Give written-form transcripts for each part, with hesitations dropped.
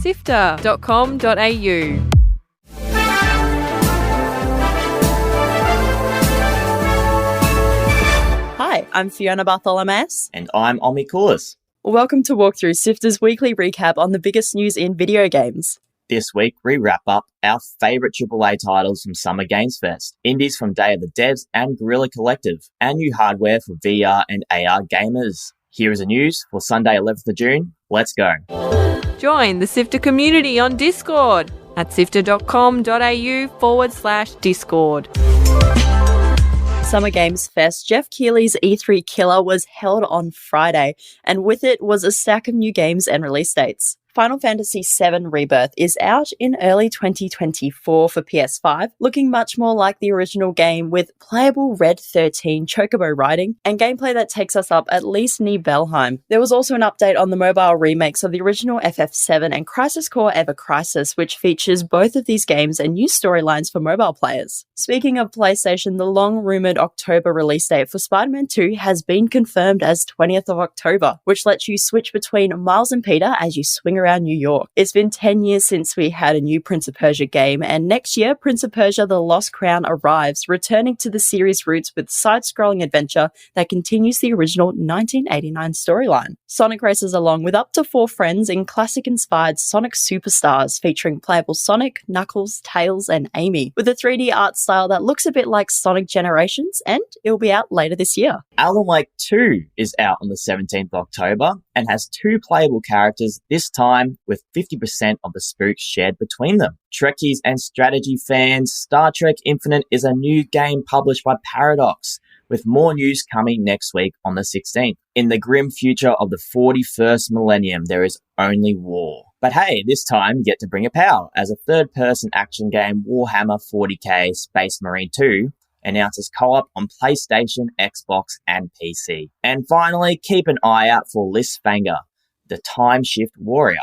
sifter.com.au. Hi, I'm Fiona Bartholomeus. And I'm Omi Koulis. Welcome to Walk Through Sifter's weekly recap on the biggest news in video games. This week, we wrap up our favourite AAA titles from Summer Games Fest, indies from Day of the Devs and Guerrilla Collective, and new hardware for VR and AR gamers. Here is the news for Sunday 11th of June. Let's go. Join the Sifter community on Discord at sifter.com.au/Discord. Summer Games Fest, Jeff Keighley's E3 killer was held on Friday, and with it was a stack of new games and release dates. Final Fantasy VII Rebirth is out in early 2024 for PS5, looking much more like the original game with playable Red 13 chocobo riding and gameplay that takes us up at least Nibelheim. There was also an update on the mobile remakes of the original FF7 and Crisis Core Ever Crisis, which features both of these games and new storylines for mobile players. Speaking of PlayStation, the long-rumoured October release date for Spider-Man 2 has been confirmed as 20th of October, which lets you switch between Miles and Peter as you swing around New York. It's been 10 years since we had a new Prince of Persia game, and next year Prince of Persia The Lost Crown arrives, returning to the series' roots with side-scrolling adventure that continues the original 1989 storyline. Sonic races along with up to 4 friends in classic-inspired Sonic Superstars, featuring playable Sonic, Knuckles, Tails, and Amy, with a 3D art style that looks a bit like Sonic Generations, and it'll be out later this year. Alan Wake 2 is out on the 17th of October and has 2 playable characters, this time with 50% of the spooks shared between them. Trekkies and strategy fans, Star Trek Infinite is a new game published by Paradox, with more news coming next week on the 16th. In the grim future of the 41st millennium, there is only war. But hey, this time you get to bring a power, as a third-person action game, Warhammer 40k Space Marine 2, announces co-op on PlayStation, Xbox, and PC. And finally, keep an eye out for Lysfanger, the Time Shift Warrior,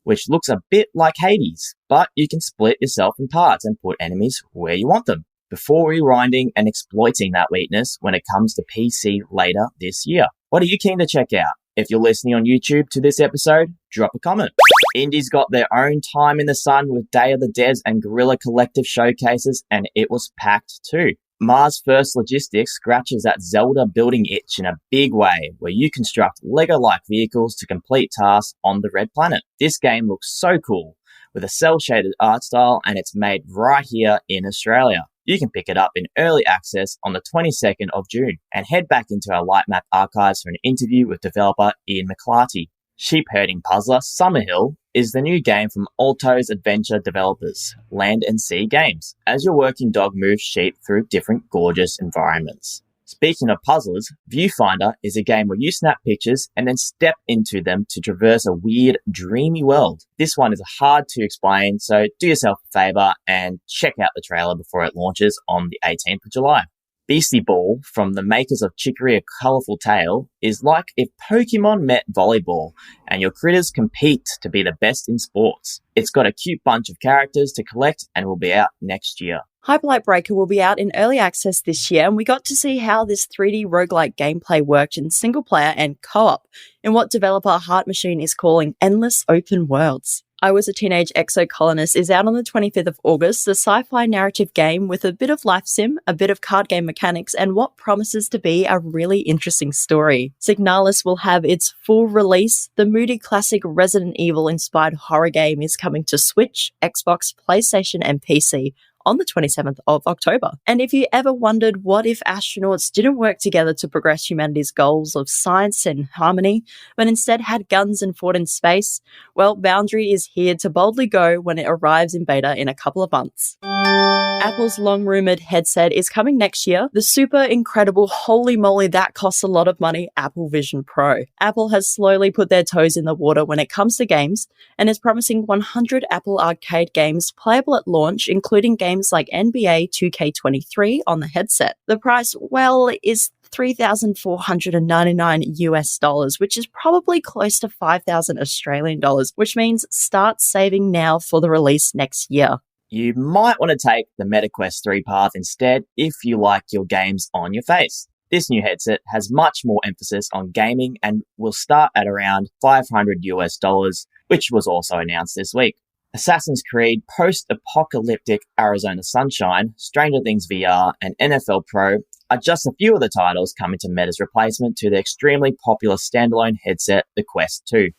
which looks a bit like Hades, but you can split yourself in parts and put enemies where you want them, before rewinding and exploiting that weakness when it comes to PC later this year. What are you keen to check out? If you're listening on YouTube to this episode, drop a comment. Indies got their own time in the sun with Day of the Devs and Guerrilla Collective showcases, and it was packed too. Mars First Logistics scratches that Zelda building itch in a big way, where you construct Lego-like vehicles to complete tasks on the Red Planet. This game looks so cool, with a cel-shaded art style, and it's made right here in Australia. You can pick it up in early access on the 22nd of June, and head back into our Lightmap archives for an interview with developer Ian McClarty. Sheep-herding puzzler Summerhill is the new game from Alto's adventure developers, Land and Sea Games, as your working dog moves sheep through different gorgeous environments. Speaking of puzzlers, Viewfinder is a game where you snap pictures and then step into them to traverse a weird, dreamy world. This one is hard to explain, so do yourself a favour and check out the trailer before it launches on the 18th of July. Beastie Ball, from the makers of Chicory A Colourful Tale, is like if Pokemon met volleyball and your critters compete to be the best in sports. It's got a cute bunch of characters to collect and will be out next year. Hyperlight Breaker will be out in early access this year, and we got to see how this 3D roguelike gameplay worked in single player and co-op, in what developer Heart Machine is calling endless open worlds. I Was a Teenage Exocolonist is out on the 25th of August, the sci-fi narrative game with a bit of life sim, a bit of card game mechanics, and what promises to be a really interesting story. Signalis will have its full release. The moody classic Resident Evil-inspired horror game is coming to Switch, Xbox, PlayStation, and PC on the 27th of October. And if you ever wondered what if astronauts didn't work together to progress humanity's goals of science and harmony, but instead had guns and fought in space, well, Boundary is here to boldly go when it arrives in beta in a couple of months. Apple's long-rumoured headset is coming next year, the super incredible, holy moly, that costs a lot of money, Apple Vision Pro. Apple has slowly put their toes in the water when it comes to games, and is promising 100 Apple Arcade games playable at launch, including games like NBA 2K23 on the headset. The price, well, is $3,499 US, which is probably close to 5,000 Australian dollars, which means start saving now for the release next year. You might want to take the MetaQuest 3 path instead if you like your games on your face. This new headset has much more emphasis on gaming and will start at around $500, which was also announced this week. Assassin's Creed, post-apocalyptic Arizona Sunshine, Stranger Things VR, and NFL Pro are just a few of the titles coming to Meta's replacement to the extremely popular standalone headset, the Quest 2.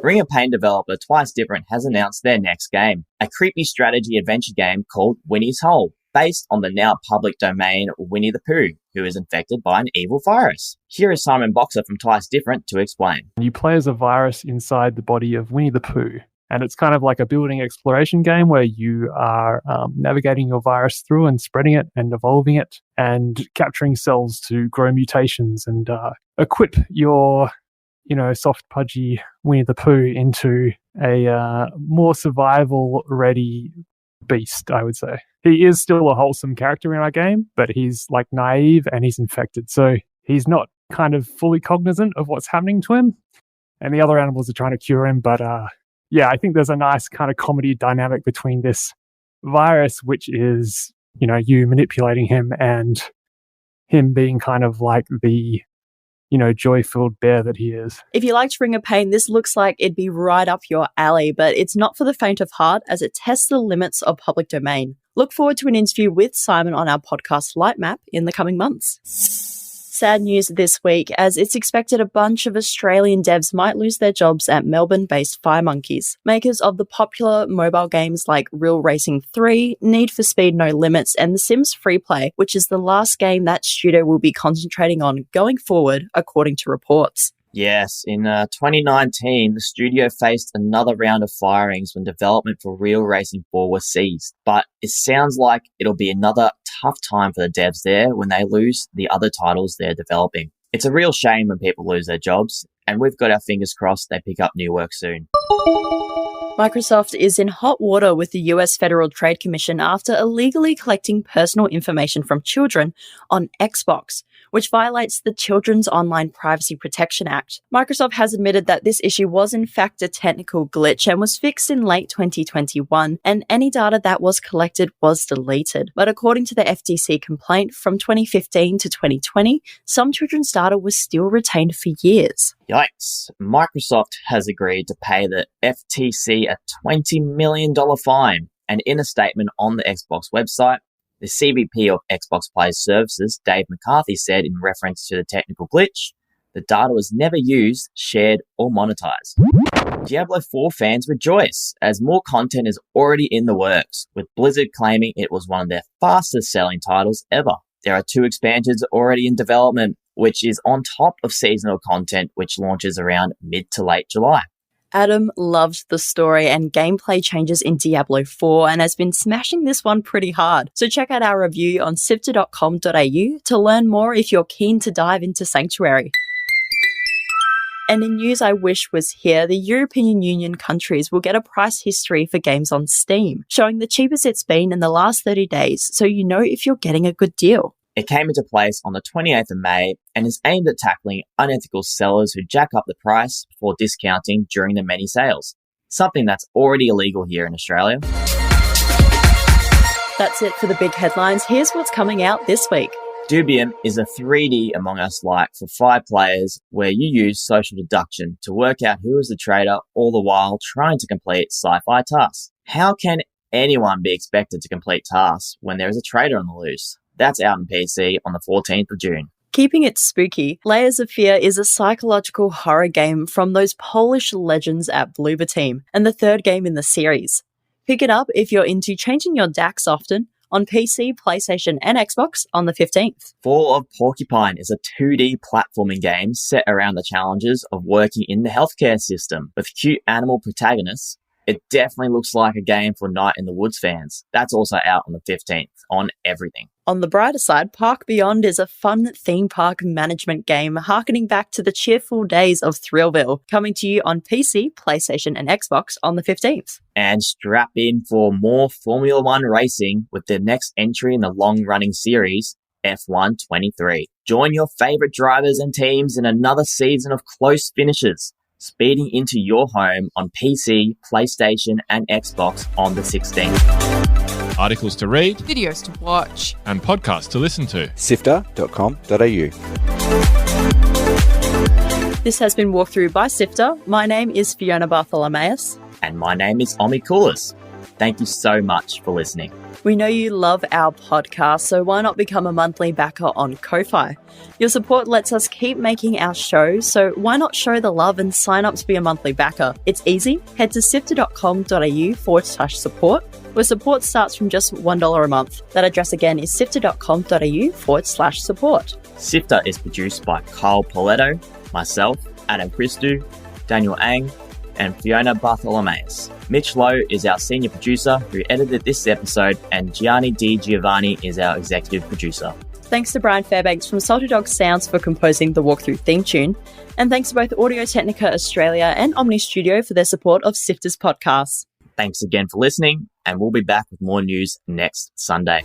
Ring of Pain developer Twice Different has announced their next game, a creepy strategy adventure game called Winnie's Hole, based on the now public domain Winnie the Pooh, who is infected by an evil virus. Here is Simon Boxer from Twice Different to explain. You play as a virus inside the body of Winnie the Pooh, and it's kind of like a building exploration game where you are navigating your virus through and spreading it and evolving it and capturing cells to grow mutations and equip your soft, pudgy Winnie the Pooh into a more survival-ready beast, I would say. He is still a wholesome character in our game, but he's like naive and he's infected. So he's not kind of fully cognizant of what's happening to him. And the other animals are trying to cure him. But I think there's a nice kind of comedy dynamic between this virus, which is, you manipulating him and him being kind of like the joy-filled bear that he is. If you liked Ring of Pain, this looks like it'd be right up your alley, but it's not for the faint of heart as it tests the limits of public domain. Look forward to an interview with Simon on our podcast Lightmap in the coming months. Sad news this week, as it's expected a bunch of Australian devs might lose their jobs at Melbourne-based Firemonkeys, makers of the popular mobile games like Real Racing 3, Need for Speed No Limits, and The Sims Freeplay, which is the last game that studio will be concentrating on going forward, according to reports. Yes, in 2019, the studio faced another round of firings when development for Real Racing 4 was seized. But it sounds like it'll be another tough time for the devs there when they lose the other titles they're developing. It's a real shame when people lose their jobs, and we've got our fingers crossed they pick up new work soon. Microsoft is in hot water with the US Federal Trade Commission after illegally collecting personal information from children on Xbox, which violates the Children's Online Privacy Protection Act. Microsoft has admitted that this issue was in fact a technical glitch and was fixed in late 2021, and any data that was collected was deleted. But according to the FTC complaint, from 2015 to 2020, some children's data was still retained for years. Yikes. Microsoft has agreed to pay the FTC a $20 million fine, and in a statement on the Xbox website, the CVP of Xbox Play Services, Dave McCarthy, said in reference to the technical glitch, the data was never used, shared, or monetized. Diablo 4 fans rejoice, as more content is already in the works, with Blizzard claiming it was one of their fastest-selling titles ever. There are 2 expansions already in development, which is on top of seasonal content, which launches around mid to late July. Adam loved the story and gameplay changes in Diablo 4 and has been smashing this one pretty hard. So check out our review on sifter.com.au to learn more if you're keen to dive into Sanctuary. And in news I wish was here, the European Union countries will get a price history for games on Steam, showing the cheapest it's been in the last 30 days, so you know if you're getting a good deal. It came into place on the 28th of May and is aimed at tackling unethical sellers who jack up the price before discounting during the many sales, something that's already illegal here in Australia. That's it for the big headlines. Here's what's coming out this week. DUBIUM is a 3D Among Us like for 5 players where you use social deduction to work out who is the traitor, all the while trying to complete sci-fi tasks. How can anyone be expected to complete tasks when there is a traitor on the loose? That's out on PC on the 14th of June. Keeping it spooky, Layers of Fear is a psychological horror game from those Polish legends at Bloober Team, and the 3rd game in the series. Pick it up if you're into changing your DAX often, on PC, PlayStation, and Xbox on the 15th. Fall of Porcupine is a 2D platforming game set around the challenges of working in the healthcare system with cute animal protagonists. It definitely looks like a game for Night in the Woods fans. That's also out on the 15th on everything. On the brighter side, Park Beyond is a fun theme park management game harkening back to the cheerful days of Thrillville, coming to you on PC, PlayStation, and Xbox on the 15th. And strap in for more Formula One racing with the next entry in the long-running series, F1 23. Join your favourite drivers and teams in another season of close finishes, speeding into your home on PC, PlayStation, and Xbox on the 16th. articles to read, Videos to watch. and podcasts to listen to. Sifter.com.au. This has been Walkthrough by Sifter. My name is Fiona Bartholomeus. And my name is Omi Koulis. Thank you so much for listening. We know you love our podcast, so why not become a monthly backer on Ko-Fi? Your support lets us keep making our shows, so why not show the love and sign up to be a monthly backer? It's easy. Head to sifter.com.au/support, where support starts from just $1 a month. That address again is sifter.com.au/support. Sifter is produced by Kyle Pauletto, myself, Adam Christou, Daniel Ang, and Fiona Bartholomeus. Mitch Lowe is our senior producer who edited this episode, and Gianni Di Giovanni is our executive producer. Thanks to Brian Fairbanks from Salty Dog Sounds for composing the Walkthrough theme tune. And thanks to both Audio Technica Australia and Omni Studio for their support of Sifter's podcasts. Thanks again for listening, and we'll be back with more news next Sunday.